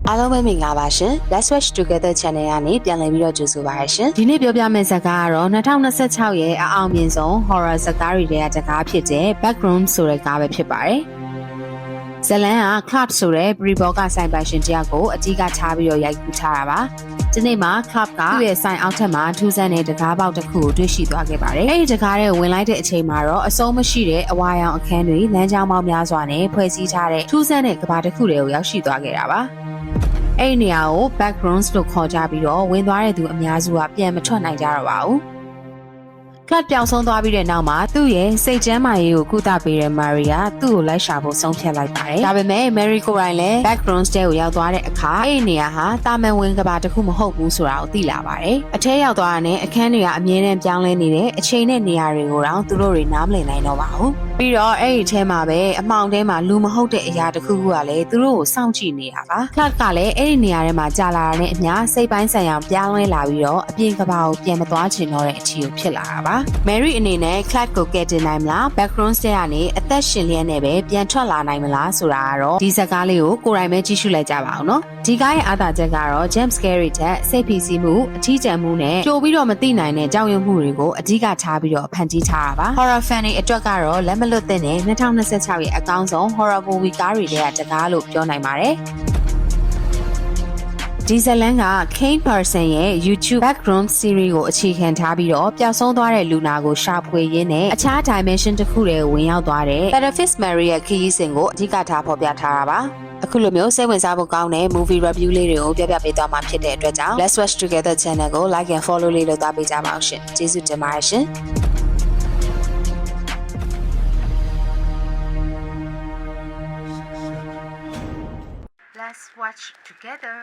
အားလုံးပဲမင်္ဂလာပါရှင် Let's Watch Together Channel ကနေပြန်လည်ပြီးတော့ကြိုဆိုပါရရှင်ဒီနေ့ပြောပြမယ့်ဇာတ်ကားကတော့2026ရဲ့အအောင်မြင်ဆုံး horror ဇာတ်ကားတွေထဲကဇာတ်ကားဖြစ်တဲ့ Backroom ဆိုတဲ့ကားပဲဖြစ်ပါတယ်ဇလန်က Club ဆိုတဲ့ pre-ball ကဆိုင်ပိုင်ရှင်တယောက်ကိုအကြီးကထားပြီးတော့ရိုက်ကူးထားတာပါဒီနေ့မှာ Club ကသူ့ရဲ့ဆိုင်အောက်ထပ်မှာထူးဆန်းတဲ့တကားပေါက်တစ်ခုကိုတွေ့ရှိသွားခဲ့ပါတယ်အဲဒီတကားထဲဝင်လိုက်တဲ့အချိန်မှာတော့အဆုံးမရှိတဲ့အဝါရောင်အခန်းတွေလမ်းကြောင်းပေါင်းများစွာနဲ့ဖွဲ့စည်းထားတဲ့ထူးဆန်းတဲ့ကဘာတစ်ခုတွေကိုရောက်ရှိသွားခဲ့တာပါအဲ့ဒီနေရာကို backgrounds လို့ခေါ်ကြပြီးတော့ဝင်သွားတဲ့သူအများစုကပြန်မထွက်နိုင်ကြတော့ပါဘူး။ Club ပြောင်းဆုံးသွားပြီးတဲ့နောက်မှာသူ့ရဲ့စိတ်ကျန်းမာရေးကိုကုသပေးတဲ့ Maria သူ့ကိုလိုက်ရှာဖို့ဆုံးဖြတ်လိုက်ပါတယ်။ဒါပေမဲ့ Mary ကိုယ်တိုင်လည်း backgrounds တဲကိုရောက်သွားတဲ့အခါအဲ့ဒီနေရာဟာတာမန်ဝင်ကဘာတစ်ခုမဟုတ်ဘူးဆိုတာကိုသိလာပါတယ်။အထဲရောက်သွားတဲ့အခန်းတွေကအမြဲတမ်းပြောင်းလဲနေတဲ့အချိန်နဲ့နေရာတွေကိုတော့သူတို့တွေနားမလည်နိုင်တော့ပါဘူး။ပြီးတော့အဲ့ဒီထဲမှာပဲအမှောင်ထဲမှာလူမဟုတ်တဲ့အရာတစ်ခုခုကလည်းသူတို့ကိုစောင့်ကြည့်နေတာပါ။ Club ကလည်းအဲ့ဒီနေရာထဲမှာကြာလာတဲ့နဲ့အမျှစိတ်ပိုင်းဆိုင်ရာပြောင်းလဲလာပြီးတော့အပြင်ကဘာကိုပြန်မသွားချင်တော့တဲ့အချီကိုဖြစ်လာတာပါ။ Mary အနေနဲ့ Club ကိုကယ်တင်နိုင်မလား background ထဲကနေအသက်ရှင်လျက်နဲ့ပဲပြန်ထွက်လာနိုင်မလားဆိုတာကတော့ဒီဇာတ်ကားလေးကိုကိုယ်တိုင်ပဲကြည့်ရှုလိုက်ကြပါအောင်နော်ဒီကားရဲ့အားသာချက်ကတော့ jump scare တွေထက်စိတ်ဖိစီးမှုအထီးကျန်မှုနဲ့ကြိုပြီးတော့မသိနိုင်တဲ့ကြောက်ရွံ့မှုတွေကိုအဓိကထားပြီးတော့ဖန်တီးထားတာပါ horror fan တွေအတွက်ကတော့လက်မလွတ်သင့်တဲ့2026ရဲ့အကောင်းဆုံး horror movie ကားတွေထဲကတကားလို့ပြောနိုင်ပါတယ်ဒီဇလန်က Kane Person ရဲ့ YouTube Backroom Series ကိုအခြေခံထားပြီးတော့ပျောက်ဆုံးသွားတဲ့လူနာကိုရှာဖွေရင်းနဲ့အခြား dimension တစ်ခုထဲဝင်ရောက်သွားတဲ့ Therapist Mary ရဲ့ခရီးစဉ်ကိုအဓိကထားဖော်ပြထားတာပါအခုလိုမျိုးစိတ်ဝင်စားဖို့ကောင်းတဲ့ movie review လေးတွေကိုပြပြပေးသွားမှာဖြစ်တဲ့အတွက်ကြောင့် Let's Watch Together Channel ကို like and follow လေးလုပ်သွားပေးကြပါအောင်ရှင်ကျေးဇူးတင်ပါတယ်ရှင်Let's watch together.